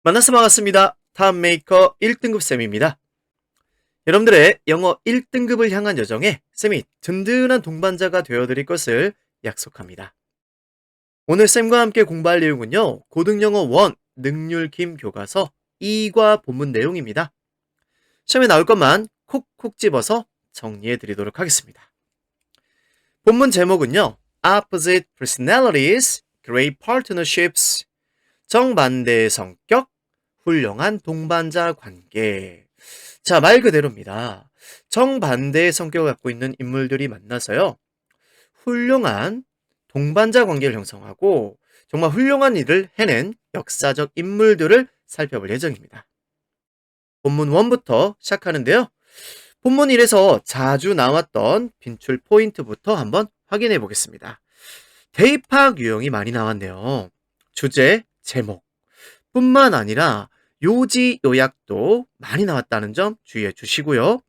만나서 반갑습니다. 탑메이커 1등급 쌤입니다. 여러분들의 영어 1등급을 향한 여정에 쌤이 든든한 동반자가 되어드릴 것을 약속합니다. 오늘 쌤과 함께 공부할 내용은요. 고등영어 1 능률김 교과서 2과 본문 내용입니다. 시험에 나올 것만 콕콕 집어서 정리해 드리도록 하겠습니다. 본문 제목은요. Opposite Personalities, Great Partnerships, 정반대의 성격, 훌륭한 동반자 관계. 자, 말 그대로입니다. 정반대의 성격을 갖고 있는 인물들이 만나서요. 훌륭한 동반자 관계를 형성하고 정말 훌륭한 일을 해낸 역사적 인물들을 살펴볼 예정입니다. 본문 1부터 시작하는데요. 본문 1에서 자주 나왔던 빈출 포인트부터 한번 확인해 보겠습니다. 대입학 유형이 많이 나왔네요. 주제, 제목 뿐만 아니라 요지, 요약도 많이 나왔다는 점 주의해 주시고요.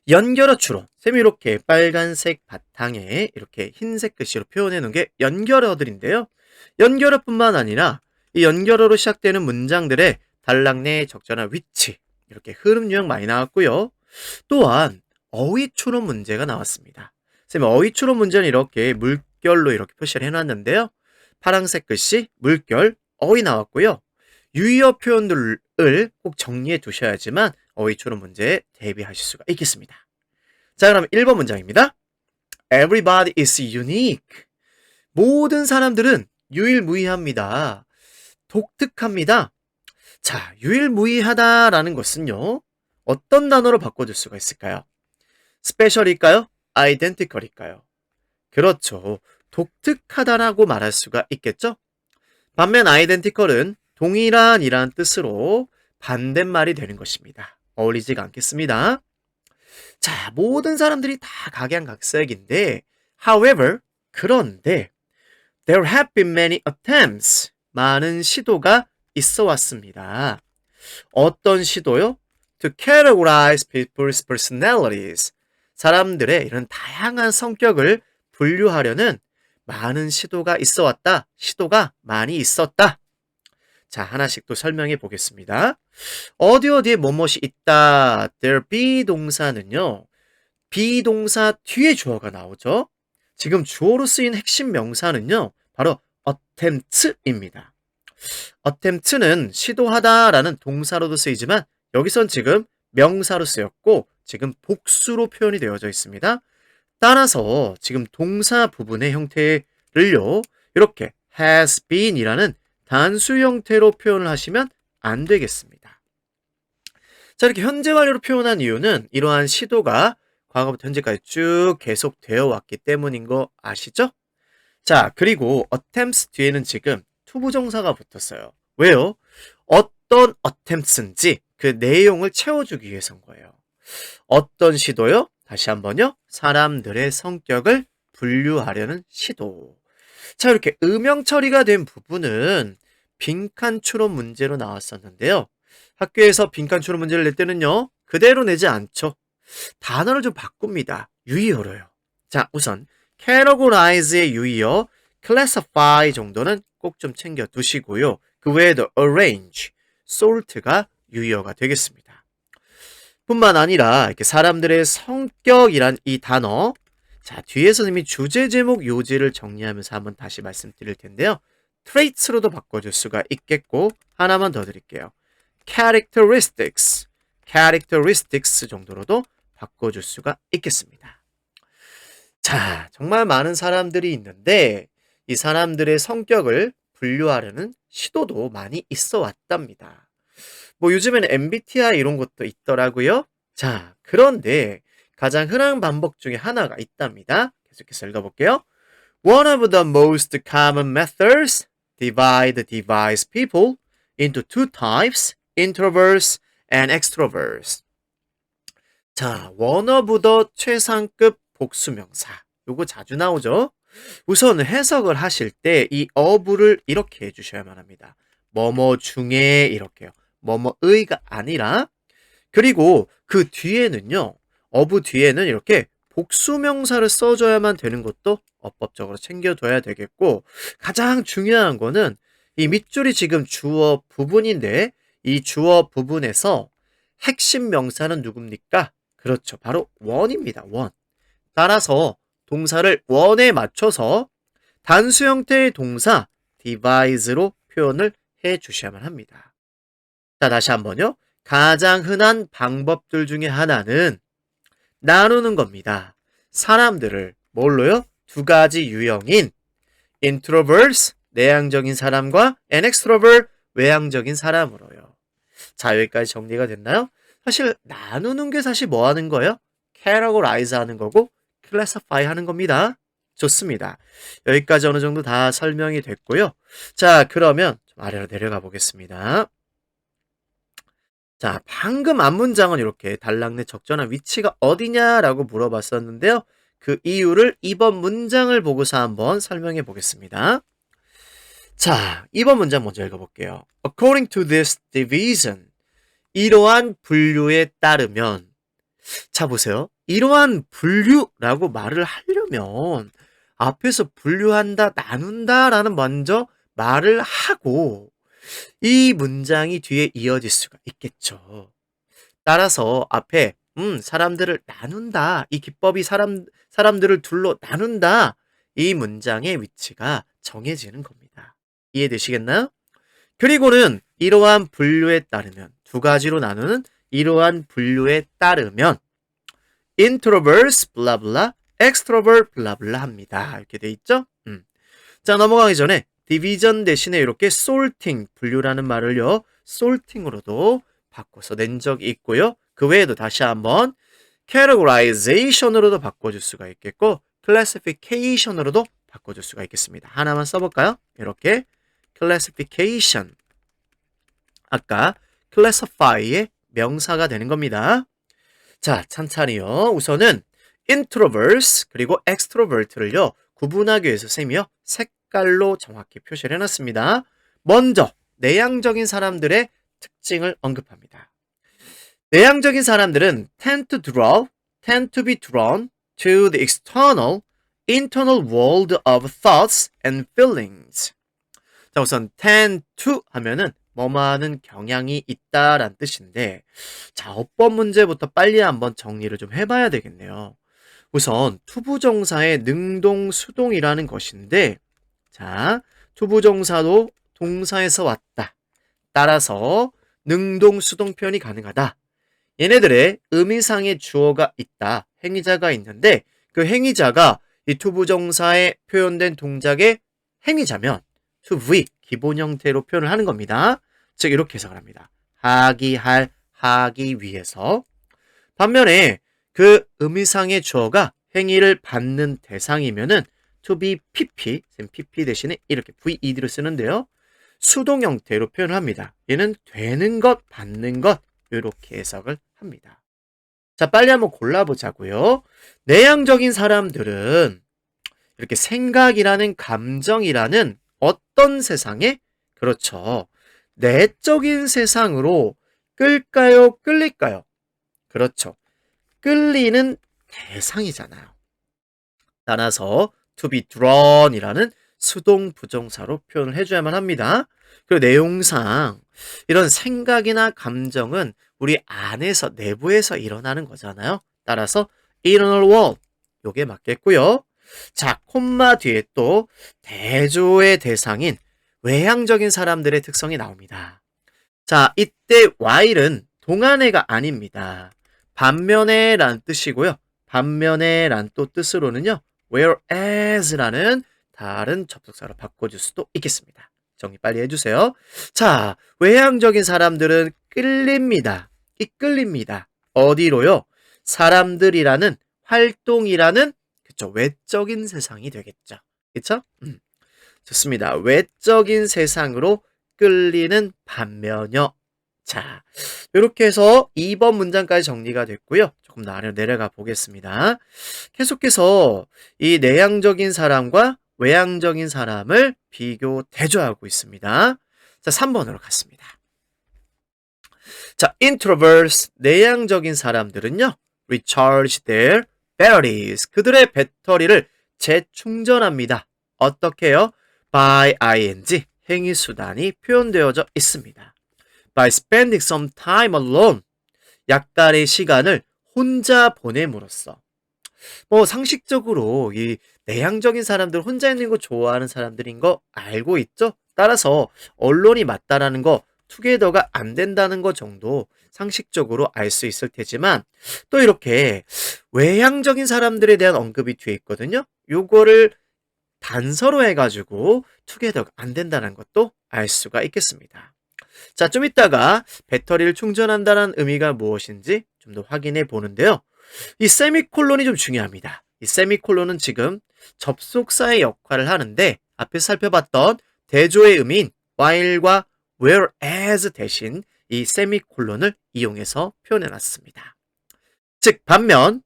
연결어 추론. 쌤이 이렇게 빨간색 바탕에 이렇게 흰색 글씨로 표현해 놓은 게 연결어들인데요. 연결어뿐만 아니라 이 연결어로 시작되는 문장들의 단락내 적절한 위치, 이렇게 흐름 유형 많이 나왔고요. 또한 어휘 추론 문제가 나왔습니다. 쌤이 어휘 추론 문제는 이렇게 물결로 이렇게 표시를 해놨는데요. 파란색 글씨, 물결, 어휘 나왔고요. 유의어 표현들을 꼭 정리해 두셔야지만 어휘 추론 문제에 대비하실 수가 있겠습니다. 자, 그럼 1번 문장입니다. Everybody is unique. 모든 사람들은 유일무이합니다. 독특합니다. 자, 유일무이하다라는 것은요. 어떤 단어로 바꿔줄 수가 있을까요? 스페셜일까요? 아이덴티컬일까요? 그렇죠. 독특하다라고 말할 수가 있겠죠? 반면 아이덴티컬은 동일한이란 뜻으로 반대말이 되는 것입니다. 어울리지가 않겠습니다. 자, 모든 사람들이 다 각양각색인데, however, 그런데, there have been many attempts, 많은 시도가 있어 왔습니다. 어떤 시도요? To categorize people's personalities, 사람들의 이런 다양한 성격을 분류하려는 많은 시도가 있어 왔다. 시도가 많이 있었다. 자, 하나씩 또 설명해 보겠습니다. 어디에 뭐뭇이 있다. there be 동사는요. 비동사 뒤에 주어가 나오죠. 지금 주어로 쓰인 핵심 명사는요. 바로 attempt입니다. attempt는 시도하다라는 동사로도 쓰이지만 여기선 지금 명사로 쓰였고 지금 복수로 표현이 되어져 있습니다. 따라서 지금 동사 부분의 형태를요. 이렇게 has been이라는 단수 형태로 표현을 하시면 안 되겠습니다. 자, 이렇게 현재 완료로 표현한 이유는 이러한 시도가 과거부터 현재까지 쭉 계속되어 왔기 때문인 거 아시죠? 자, 그리고 attempts 뒤에는 지금 투부정사가 붙었어요. 왜요? 어떤 attempts인지 그 내용을 채워주기 위해서인 거예요. 어떤 시도요? 다시 한번요. 사람들의 성격을 분류하려는 시도. 자, 이렇게 음영 처리가 된 부분은 빈칸 추론 문제로 나왔었는데요. 학교에서 빈칸 추론 문제를 낼 때는요. 그대로 내지 않죠. 단어를 좀 바꿉니다. 유의어로요. 자, 우선 categorize의 유의어, classify 정도는 꼭 좀 챙겨 두시고요. 그 외에도 arrange, sort가 유의어가 되겠습니다. 뿐만 아니라 이렇게 사람들의 성격이란 이 단어, 자, 뒤에 선생님이 주제, 제목, 요지를 정리하면서 한번 다시 말씀드릴 텐데요. traits로도 바꿔줄 수가 있겠고 하나만 더 드릴게요. characteristics 정도로도 바꿔줄 수가 있겠습니다. 자, 정말 많은 사람들이 있는데 이 사람들의 성격을 분류하려는 시도도 많이 있어 왔답니다. 뭐 요즘에는 MBTI 이런 것도 있더라고요. 자, 그런데 가장 흔한 반복 중에 하나가 있답니다. 계속해서 읽어볼게요. One of the most common methods divides people into two types, introverts and extroverts. 자, one of the 최상급 복수명사. 요거 자주 나오죠? 우선 해석을 하실 때 이 of를 이렇게 해주셔야만 합니다. 뭐뭐 중에 이렇게요. 뭐뭐의가 아니라 그리고 그 뒤에는요. of 뒤에는 이렇게 복수명사를 써줘야만 되는 것도 어법적으로 챙겨둬야 되겠고 가장 중요한 거는 이 밑줄이 지금 주어 부분인데 이 주어 부분에서 핵심 명사는 누굽니까? 그렇죠. 바로 one입니다. one. 따라서 동사를 one에 맞춰서 단수 형태의 동사 devise로 표현을 해 주셔야만 합니다. 자, 다시 한번요. 가장 흔한 방법들 중에 하나는 나누는 겁니다. 사람들을 뭘로요? 두 가지 유형인 introverts, 내향적인 사람과 an extrovert, 외향적인 사람으로요. 자, 여기까지 정리가 됐나요? 사실 나누는 게 사실 뭐 하는 거예요? categorize 하는 거고 classify 하는 겁니다. 좋습니다. 여기까지 어느 정도 다 설명이 됐고요. 자, 그러면 좀 아래로 내려가 보겠습니다. 자, 방금 앞문장은 이렇게 단락내 적절한 위치가 어디냐라고 물어봤었는데요. 그 이유를 이번 문장을 보고서 한번 설명해 보겠습니다. 자, 이번 문장 먼저 읽어볼게요. According to this division, 이러한 분류에 따르면, 자, 보세요. 이러한 분류라고 말을 하려면 앞에서 분류한다, 나눈다 라는 먼저 말을 하고 이 문장이 뒤에 이어질 수가 있겠죠. 따라서 앞에 사람들을 나눈다. 이 기법이 사람들을 둘로 나눈다. 이 문장의 위치가 정해지는 겁니다. 이해되시겠나요? 그리고는 이러한 분류에 따르면 두 가지로 나누는 이러한 분류에 따르면 introverts blah blah, extrovert blah blah 합니다. 이렇게 돼 있죠? 자, 넘어가기 전에 디비전 대신에 이렇게 sorting, 분류라는 말을요. sorting으로도 바꿔서 낸 적이 있고요. 그 외에도 다시 한번 categorization으로도 바꿔줄 수가 있겠고 classification으로도 바꿔줄 수가 있겠습니다. 하나만 써볼까요? 이렇게 classification, 아까 classify의 명사가 되는 겁니다. 자, 찬찬히요. 우선은 introverts 그리고 extrovert를요. 구분하기 위해서 쌤이요. 색깔로 정확히 표시를 해놨습니다. 먼저 내향적인 사람들의 특징을 언급합니다. 내향적인 사람들은 tend to be drawn to the internal world of thoughts and feelings. 자, 우선 tend to 하면은 뭐뭐하는 경향이 있다라는 뜻인데, 자, 어법 문제부터 빨리 한번 정리를 좀 해봐야 되겠네요. 우선 투부정사의 능동, 수동이라는 것인데, 자, 투부정사도 동사에서 왔다. 따라서 능동, 수동 표현이 가능하다. 얘네들의 의미상의 주어가 있다. 행위자가 있는데 그 행위자가 이 투부정사에 표현된 동작의 행위자면 to be, 기본 형태로 표현을 하는 겁니다. 즉 이렇게 해석을 합니다. 하기, 할, 하기 위해서. 반면에 그 의미상의 주어가 행위를 받는 대상이면은 to be pp, pp 대신에 이렇게ved를 쓰는데요. 수동 형태로 표현을 합니다. 얘는 되는 것, 받는 것 이렇게 해석을 합니다. 자, 빨리 한번 골라보자고요. 내향적인 사람들은 이렇게 생각이라는 감정이라는 어떤 세상에, 그렇죠, 내적인 세상으로 끌까요, 끌릴까요? 그렇죠. 끌리는 대상이잖아요. 따라서 to be drawn 이라는 수동 부정사로 표현을 해줘야만 합니다. 그리고 내용상 이런 생각이나 감정은 우리 안에서, 내부에서 일어나는 거잖아요. 따라서 internal world, 요게 맞겠고요. 자, 콤마 뒤에 또 대조의 대상인 외향적인 사람들의 특성이 나옵니다. 자, 이때 while은 동안에가 아닙니다. 반면에 란 뜻이고요. 반면에 란 또 뜻으로는요. whereas라는 다른 접속사로 바꿔줄 수도 있겠습니다. 정리 빨리 해주세요. 자, 외향적인 사람들은 끌립니다. 이끌립니다. 어디로요? 사람들이라는, 활동이라는, 그쵸, 외적인 세상이 되겠죠. 그쵸? 좋습니다. 외적인 세상으로 끌리는 반면요. 자, 이렇게 해서 2번 문장까지 정리가 됐고요. 조금 더 아래로 내려가 보겠습니다. 계속해서 이 내향적인 사람과 외향적인 사람을 비교, 대조하고 있습니다. 자, 3번으로 갔습니다. 자, introverts, 내향적인 사람들은요, recharge their batteries, 그들의 배터리를 재충전합니다. 어떻게 해요? by ing, 행위 수단이 표현되어져 있습니다. By spending some time alone. 약간의 시간을 혼자 보냄으로써. 상식적으로 이 내향적인 사람들 혼자 있는 거 좋아하는 사람들인 거 알고 있죠? 따라서 언론이 맞다라는 거 투게더가 안 된다는 거 정도 상식적으로 알 수 있을 테지만 또 이렇게 외향적인 사람들에 대한 언급이 뒤에 있거든요. 요거를 단서로 해가지고 투게더가 안 된다는 것도 알 수가 있겠습니다. 자, 좀 이따가 배터리를 충전한다는 의미가 무엇인지 좀 더 확인해 보는데요. 이 세미콜론이 좀 중요합니다. 이 세미콜론은 지금 접속사의 역할을 하는데 앞에서 살펴봤던 대조의 의미인 while과 whereas 대신 이 세미콜론을 이용해서 표현해 놨습니다. 즉 반면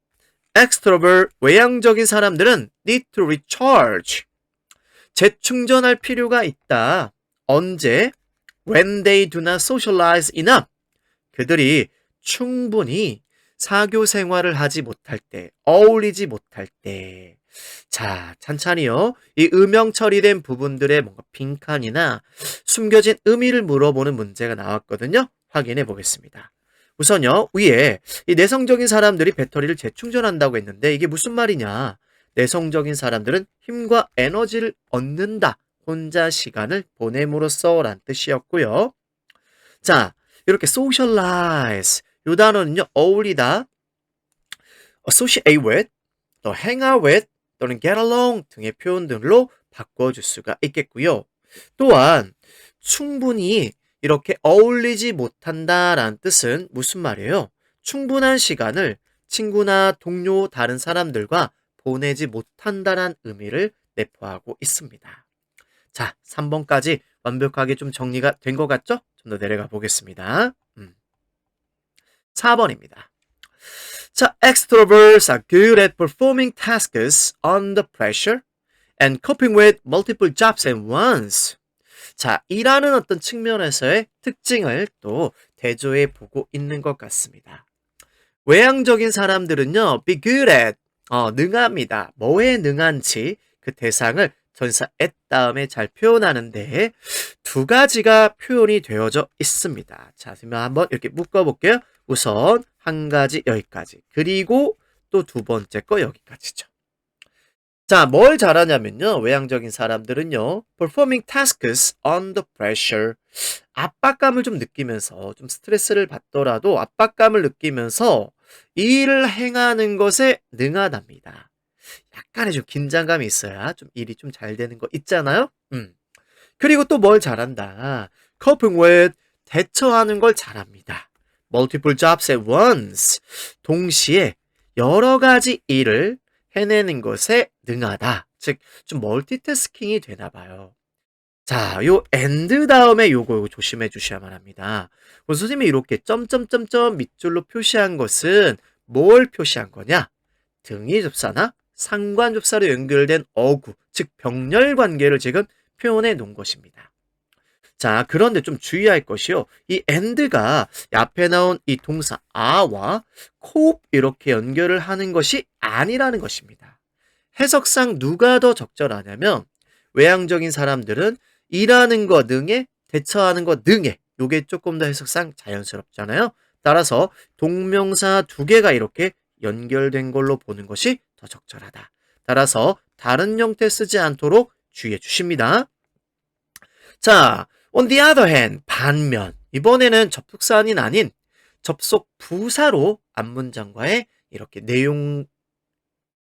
extrovert 외향적인 사람들은 need to recharge 재충전할 필요가 있다. 언제? When they do not socialize enough. 그들이 충분히 사교 생활을 하지 못할 때, 어울리지 못할 때. 자, 찬찬히요. 이 음영 처리된 부분들의 뭔가 빈칸이나 숨겨진 의미를 물어보는 문제가 나왔거든요. 확인해 보겠습니다. 우선요, 위에 이 내성적인 사람들이 배터리를 재충전한다고 했는데 이게 무슨 말이냐? 내성적인 사람들은 힘과 에너지를 얻는다. 혼자 시간을 보냄으로써 라는 뜻이었고요. 자, 이렇게 socialize 이 단어는요, 어울리다, associate with, 또 hang out with, 또는 get along 등의 표현들로 바꿔줄 수가 있겠고요. 또한 충분히 이렇게 어울리지 못한다라는 뜻은 무슨 말이에요? 충분한 시간을 친구나 동료 다른 사람들과 보내지 못한다는 의미를 내포하고 있습니다. 자, 3번까지 완벽하게 좀 정리가 된 것 같죠? 좀 더 내려가 보겠습니다. 4번입니다. 자, extroverts are good at performing tasks under pressure and coping with multiple jobs at once. 자, 일하는 어떤 측면에서의 특징을 또 대조해 보고 있는 것 같습니다. 외향적인 사람들은요, be good at, 능합니다. 뭐에 능한지 그 대상을 전사 at 다음에 잘 표현하는데 두 가지가 표현이 되어져 있습니다. 자, 그러면 한번 이렇게 묶어볼게요. 우선 한 가지 여기까지, 그리고 또 두 번째 거 여기까지죠. 자, 뭘 잘하냐면요. 외향적인 사람들은요. performing tasks under pressure. 압박감을 좀 느끼면서 좀 스트레스를 받더라도 압박감을 느끼면서 일을 행하는 것에 능하답니다. 약간의 좀 긴장감이 있어야 좀 일이 좀 잘 되는 거 있잖아요. 그리고 또 뭘 잘한다. coping with 대처하는 걸 잘합니다. multiple jobs at once. 동시에 여러 가지 일을 해내는 것에 능하다. 즉, 좀 멀티태스킹이 되나 봐요. 자, 요 and 다음에 요거 조심해 주셔야만 합니다. 선생님이 이렇게 점점점점 밑줄로 표시한 것은 뭘 표시한 거냐? 등위접사나 상관접사로 연결된 어구, 즉 병렬 관계를 지금 표현해 놓은 것입니다. 자, 그런데 좀 주의할 것이요. 이 and가 앞에 나온 이 동사 a와 cope 이렇게 연결을 하는 것이 아니라는 것입니다. 해석상 누가 더 적절하냐면 외향적인 사람들은 일하는 거 능해, 대처하는 거 능해. 요게 조금 더 해석상 자연스럽잖아요. 따라서 동명사 두 개가 이렇게 연결된 걸로 보는 것이 더 적절하다. 따라서 다른 형태 쓰지 않도록 주의해 주십니다. 자, on the other hand, 반면 이번에는 접속사는 아닌 접속 부사로 앞문장과의 이렇게 내용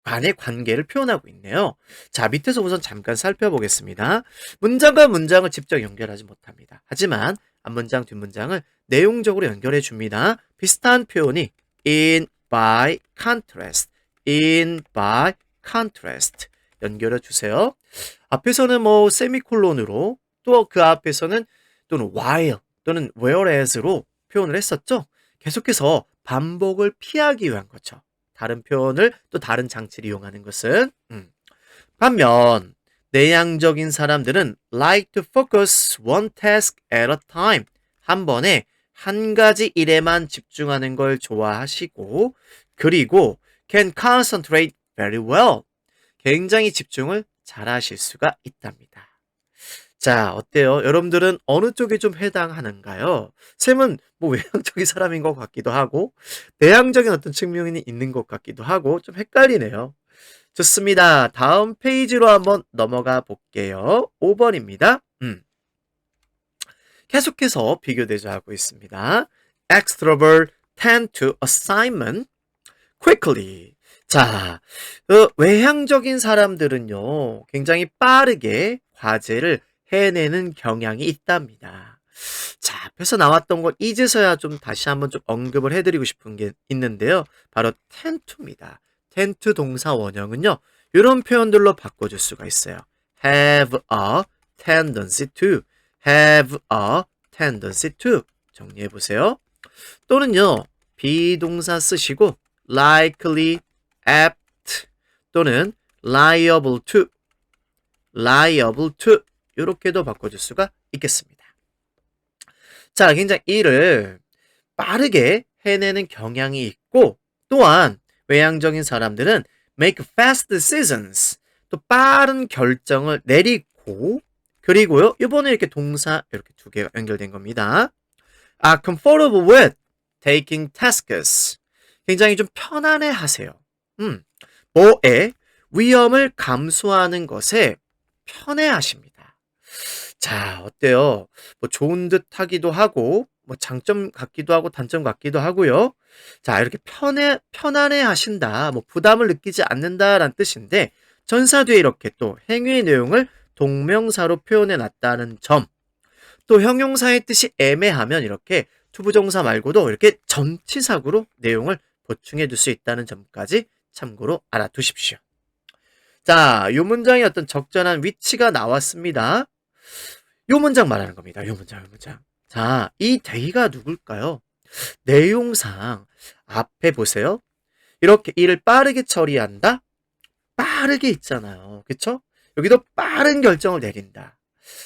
간의 관계를 표현하고 있네요. 자, 밑에서 우선 잠깐 살펴보겠습니다. 문장과 문장을 직접 연결하지 못합니다. 하지만 앞문장, 뒷문장을 내용적으로 연결해 줍니다. 비슷한 표현이 in, by, contrast, in, by, contrast 연결해 주세요. 앞에서는 뭐 세미콜론으로 또 그 앞에서는 또는 while 또는 whereas로 표현을 했었죠. 계속해서 반복을 피하기 위한 거죠. 다른 표현을 또 다른 장치를 이용하는 것은 반면 내향적인 사람들은 like to focus one task at a time 한 번에 한 가지 일에만 집중하는 걸 좋아하시고 그리고 can concentrate very well 굉장히 집중을 잘 하실 수가 있답니다. 자, 어때요? 여러분들은 어느 쪽에 좀 해당하는가요? 쌤은 뭐 외향적인 사람인 것 같기도 하고, 내향적인 어떤 측면이 있는 것 같기도 하고, 좀 헷갈리네요. 좋습니다. 다음 페이지로 한번 넘어가 볼게요. 5번입니다. 계속해서 비교 대조하고 있습니다. Extrovert tend to assignment quickly. 자, 외향적인 사람들은요, 굉장히 빠르게 과제를 해내는 경향이 있답니다. 자, 앞에서 나왔던 걸 이제서야 좀 다시 한번 좀 언급을 해드리고 싶은 게 있는데요. 바로 tend to입니다. tend to 동사 원형은요, 이런 표현들로 바꿔줄 수가 있어요. have a tendency to, have a tendency to. 정리해보세요. 또는요, 비동사 쓰시고 likely, apt 또는 liable to, liable to 이렇게도 바꿔줄 수가 있겠습니다. 자, 굉장히 일을 빠르게 해내는 경향이 있고 또한 외향적인 사람들은 make fast decisions 또 빠른 결정을 내리고 그리고요, 이번에 이렇게 동사 이렇게 두 개가 연결된 겁니다. comfortable with taking tasks. 굉장히 좀 편안해 하세요. 뭐에 위험을 감수하는 것에 편해 하십니다. 자, 어때요? 뭐 좋은 듯 하기도 하고, 뭐 장점 같기도 하고, 단점 같기도 하고요. 자, 이렇게 편안해 하신다, 뭐 부담을 느끼지 않는다라는 뜻인데, 전사 뒤에 이렇게 또 행위의 내용을 동명사로 표현해 놨다는 점, 또 형용사의 뜻이 애매하면 이렇게 투부정사 말고도 이렇게 전치사구로 내용을 보충해 줄 수 있다는 점까지 참고로 알아두십시오. 자, 요 문장의 어떤 적절한 위치가 나왔습니다. 요 문장 말하는 겁니다. 요 문장. 자, 이 they가 누굴까요? 내용상 앞에 보세요. 이렇게 일을 빠르게 처리한다? 빠르게 있잖아요. 그쵸? 여기도 빠른 결정을 내린다.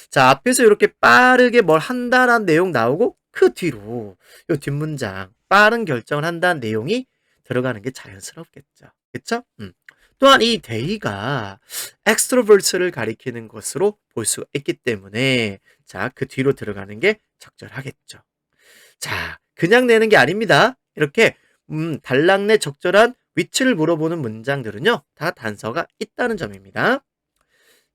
자, 앞에서 이렇게 빠르게 뭘 한다라는 내용 나오고 그 뒤로 이 뒷문장 빠른 결정을 한다는 내용이 들어가는 게 자연스럽겠죠. 그쵸? 또한 이 they가 extrovert를 가리키는 것으로 볼 수가 있기 때문에 자, 그 뒤로 들어가는 게 적절하겠죠. 자, 그냥 내는 게 아닙니다. 이렇게 단락내 적절한 위치를 물어보는 문장들은요, 다 단서가 있다는 점입니다.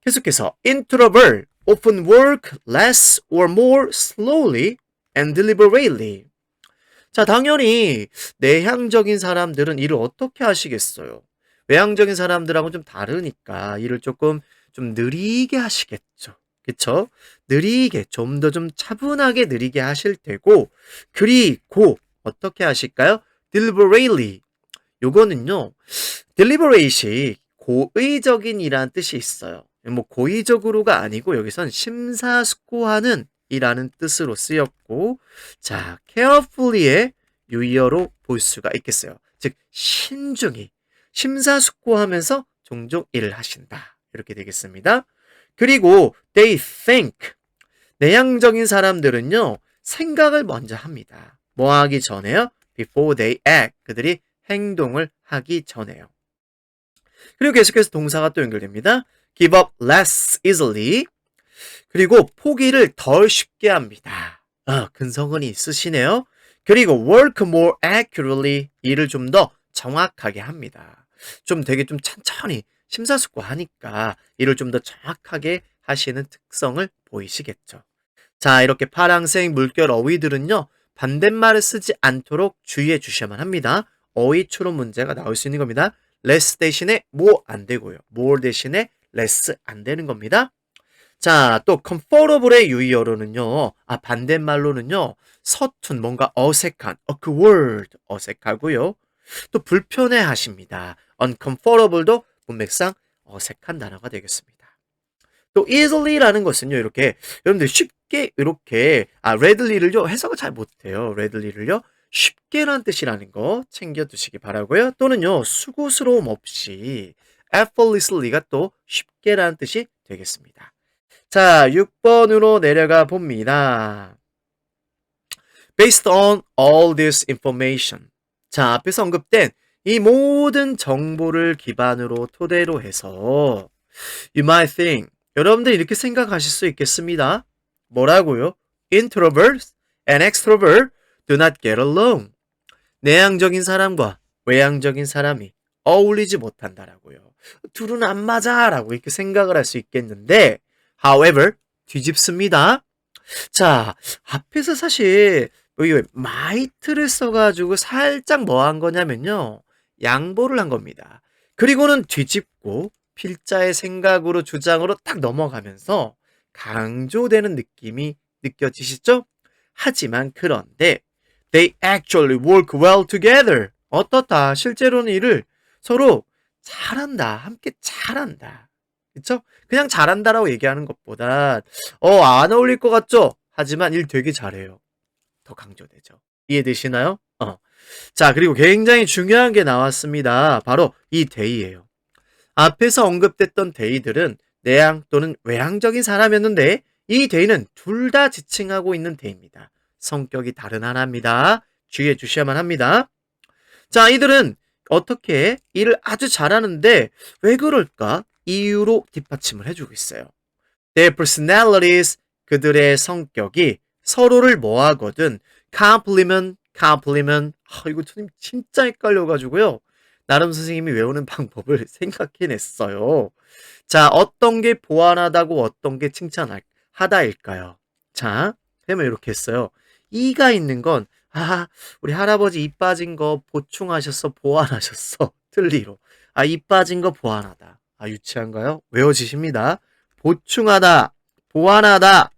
계속해서 introvert often work less or more slowly and deliberately. 자, 당연히 내향적인 사람들은 일을 어떻게 하시겠어요? 외향적인 사람들하고 좀 다르니까 일을 조금 좀 느리게 하시겠죠. 그쵸? 느리게, 좀 더 좀 차분하게 느리게 하실 테고, 그리고 어떻게 하실까요? deliberately. 요거는요, deliberate이 고의적인 이라는 뜻이 있어요. 뭐 고의적으로가 아니고 여기선 심사숙고하는 이라는 뜻으로 쓰였고, 자, carefully의 유의어로 볼 수가 있겠어요. 즉 신중히 심사숙고하면서 종종 일을 하신다, 이렇게 되겠습니다. 그리고 they think, 내향적인 사람들은요 생각을 먼저 합니다. 뭐 하기 전에요? before they act, 그들이 행동을 하기 전에요. 그리고 계속해서 동사가 또 연결됩니다. give up less easily. 그리고 포기를 덜 쉽게 합니다. 근성은이 있으시네요. 그리고 work more accurately. 일을 좀 더 정확하게 합니다. 좀 되게 좀 천천히 심사숙고하니까 일을 좀 더 정확하게 하시는 특성을 보이시겠죠. 자, 이렇게 파랑색 물결 어휘들은요, 반대말을 쓰지 않도록 주의해 주셔야만 합니다. 어휘 추론 문제가 나올 수 있는 겁니다. less 대신에 more 안 되고요. more 대신에 less 안 되는 겁니다. 자, 또 comfortable의 유의어로는요, 반대말로는요, 서툰, 뭔가 어색한, awkward, 어색하고요. 또 불편해 하십니다. uncomfortable도 문맥상 어색한 단어가 되겠습니다. 또 easily라는 것은요, 이렇게 여러분들 쉽게 이렇게 readly를요 해석을 잘 못해요. readly를요 쉽게라는 뜻이라는 거 챙겨두시기 바라고요. 또는요 수고스러움 없이 effortlessly가 또 쉽게라는 뜻이 되겠습니다. 자, 6번으로 내려가 봅니다. Based on all this information. 자, 앞에서 언급된 이 모든 정보를 기반으로 토대로 해서 You might think, 여러분들 이렇게 생각하실 수 있겠습니다. 뭐라고요? Introverts and extroverts do not get along. 내향적인 사람과 외향적인 사람이 어울리지 못한다라고요. 둘은 안 맞아라고 이렇게 생각을 할 수 있겠는데, however, 뒤집습니다. 자, 앞에서 사실 이 might를 써가지고 살짝 뭐 한 거냐면요. 양보를 한 겁니다. 그리고는 뒤집고 필자의 생각으로 주장으로 딱 넘어가면서 강조되는 느낌이 느껴지시죠? 하지만 그런데 they actually work well together. 어떻다? 실제로는 일을 서로 잘한다. 함께 잘한다. 그쵸? 그냥 잘한다라고 얘기하는 것보다 안 어울릴 것 같죠? 하지만 일 되게 잘해요. 더 강조되죠. 이해되시나요? 자, 그리고 굉장히 중요한 게 나왔습니다. 바로 이 데이예요. 앞에서 언급됐던 데이들은 내향 또는 외향적인 사람이었는데 이 데이는 둘 다 지칭하고 있는 데이입니다. 성격이 다른 하나입니다. 주의해 주셔야만 합니다. 자, 이들은 어떻게 일을 아주 잘하는데 왜 그럴까? 이유로 뒷받침을 해주고 있어요. Their personalities, 그들의 성격이 서로를 뭐하거든 complement. 이거 진짜 헷갈려가지고요. 나름 선생님이 외우는 방법을 생각해냈어요. 자, 어떤 게 보완하다고 어떤 게 칭찬하다일까요? 자, 그러면 이렇게 했어요. 이가 있는 건 우리 할아버지 이 빠진 거 보충하셨어, 보완하셨어. 틀리로. 이 빠진 거 보완하다. 유치한가요? 외워지십니다. 보충하다, 보완하다.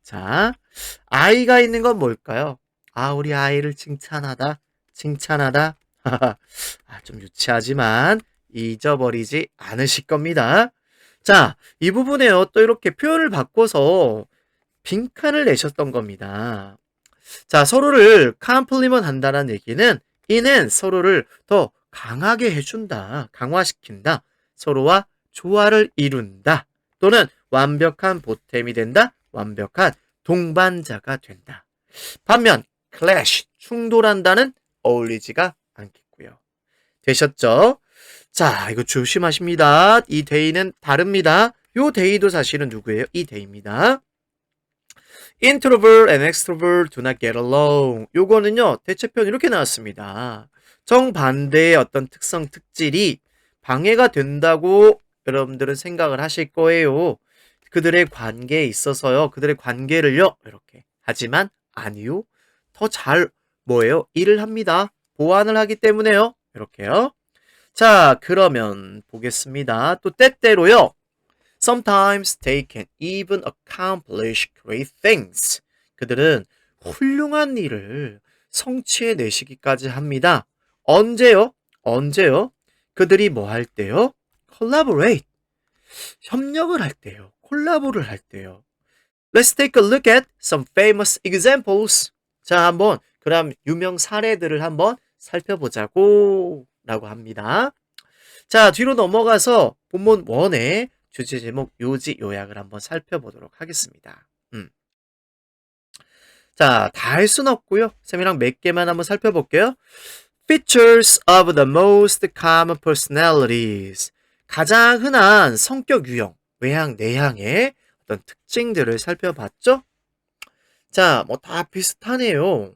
자, 아이가 있는 건 뭘까요? 우리 아이를 칭찬하다. 좀 유치하지만 잊어버리지 않으실 겁니다. 자, 이 부분에요. 또 이렇게 표현을 바꿔서 빈칸을 내셨던 겁니다. 자, 서로를 컴플리먼트 한다는 얘기는 이는 서로를 더 강하게 해준다, 강화시킨다, 서로와 조화를 이룬다, 또는 완벽한 보탬이 된다, 완벽한 동반자가 된다. 반면 clash, 충돌한다는 어울리지가 않겠고요. 되셨죠? 자, 이거 조심하십니다. 이 데이는 다릅니다. 요 데이도 사실은 누구예요? 이 데이입니다. Introvert and extrovert do not get along. 요거는요, 대체편 이렇게 나왔습니다. 정반대의 어떤 특성, 특질이 방해가 된다고 여러분들은 생각을 하실 거예요. 그들의 관계에 있어서요, 그들의 관계를요, 이렇게. 하지만 아니요. 더 잘, 뭐예요? 일을 합니다. 보완을 하기 때문에요. 이렇게요. 자, 그러면 보겠습니다. 또 때때로요. Sometimes they can even accomplish great things. 그들은 훌륭한 일을 성취해내시기까지 합니다. 언제요? 그들이 뭐 할 때요? Collaborate. 협력을 할 때요. 콜라보를 할 때요. Let's take a look at some famous examples. 자, 한번 그럼 유명 사례들을 한번 살펴보자고 라고 합니다. 자, 뒤로 넘어가서 본문 1의 주제 제목 요지 요약을 한번 살펴보도록 하겠습니다. 자, 다 할 순 없고요. 쌤이랑 몇 개만 한번 살펴볼게요. Features of the most common personalities. 가장 흔한 성격 유형, 외향, 내향의 어떤 특징들을 살펴봤죠? 자, 뭐 다 비슷하네요.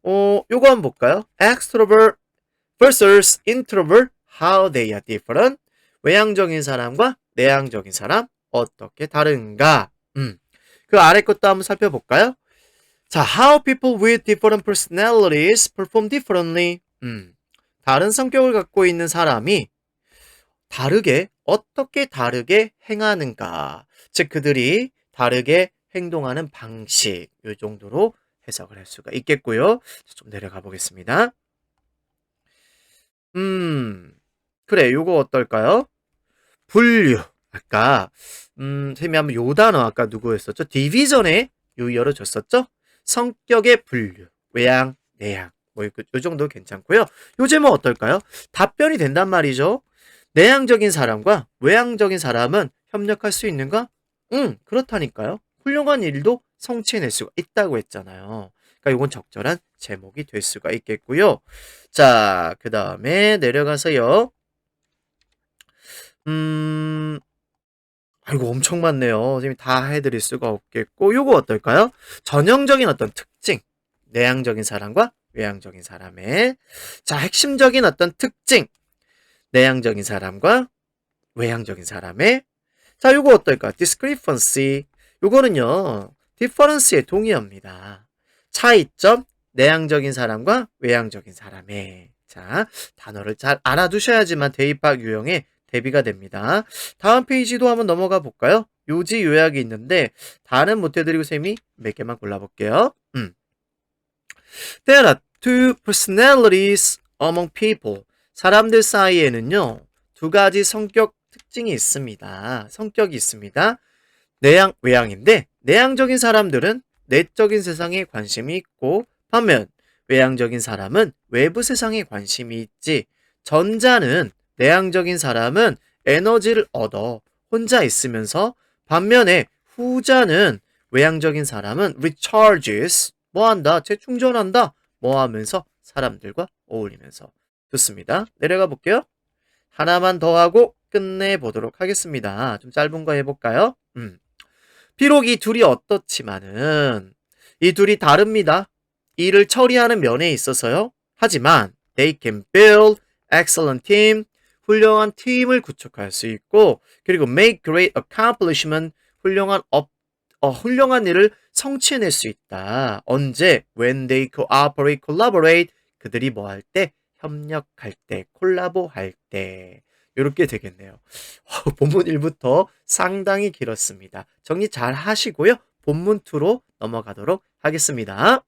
요거 한번 볼까요? Extrovert versus introvert, how they are different. 외향적인 사람과 내향적인 사람, 어떻게 다른가? 그 아래 것도 한번 살펴볼까요? 자, how people with different personalities perform differently. 다른 성격을 갖고 있는 사람이 어떻게 다르게 행하는가. 즉, 그들이 다르게 행동하는 방식. 이 정도로 해석을 할 수가 있겠고요. 좀 내려가 보겠습니다. 그래, 요거 어떨까요? 분류. 아까, 쌤이 한번 요 단어 아까 누구였었죠? 디비전에 열어줬었죠? 성격의 분류. 외향, 내향. 요 정도 괜찮고요. 요 제목 어떨까요? 답변이 된단 말이죠. 내향적인 사람과 외향적인 사람은 협력할 수 있는가? 그렇다니까요. 훌륭한 일도 성취해낼 수가 있다고 했잖아요. 그러니까 이건 적절한 제목이 될 수가 있겠고요. 자, 그 다음에 내려가서요. 아이고, 엄청 많네요. 선생님이 다 해드릴 수가 없겠고, 요거 어떨까요? 전형적인 어떤 특징. 내향적인 사람과 외향적인 사람의. 자, 핵심적인 어떤 특징. 내향적인 사람과 외향적인 사람의. 자, 요거 어떨까? discrepancy. 요거는요, difference의 동의어입니다. 차이점. 내향적인 사람과 외향적인 사람의. 자, 단어를 잘 알아두셔야지만 대입학 유형에 대비가 됩니다. 다음 페이지도 한번 넘어가 볼까요? 요지 요약이 있는데 다는 못 해드리고 쌤이 몇 개만 골라볼게요. There are two personalities among people. 사람들 사이에는요, 두 가지 성격 특징이 있습니다. 성격이 있습니다. 내향, 외향인데, 내향적인 사람들은 내적인 세상에 관심이 있고, 반면 외향적인 사람은 외부 세상에 관심이 있지. 전자는 내향적인 사람은 에너지를 얻어 혼자 있으면서, 반면에 후자는 외향적인 사람은 recharges, 뭐 한다? 재충전한다? 뭐 하면서 사람들과 어울리면서. 좋습니다. 내려가 볼게요. 하나만 더 하고 끝내보도록 하겠습니다. 좀 짧은 거 해볼까요? 비록 이 둘이 어떻지만은 이 둘이 다릅니다. 일을 처리하는 면에 있어서요. 하지만 they can build excellent team. 훌륭한 팀을 구축할 수 있고, 그리고 make great accomplishment. 훌륭한 일을 성취해낼 수 있다. 언제? When they cooperate, collaborate. 그들이 뭐 할 때? 협력할 때, 콜라보 할 때. 이렇게 되겠네요. 본문 1부터 상당히 길었습니다. 정리 잘 하시고요. 본문 2로 넘어가도록 하겠습니다.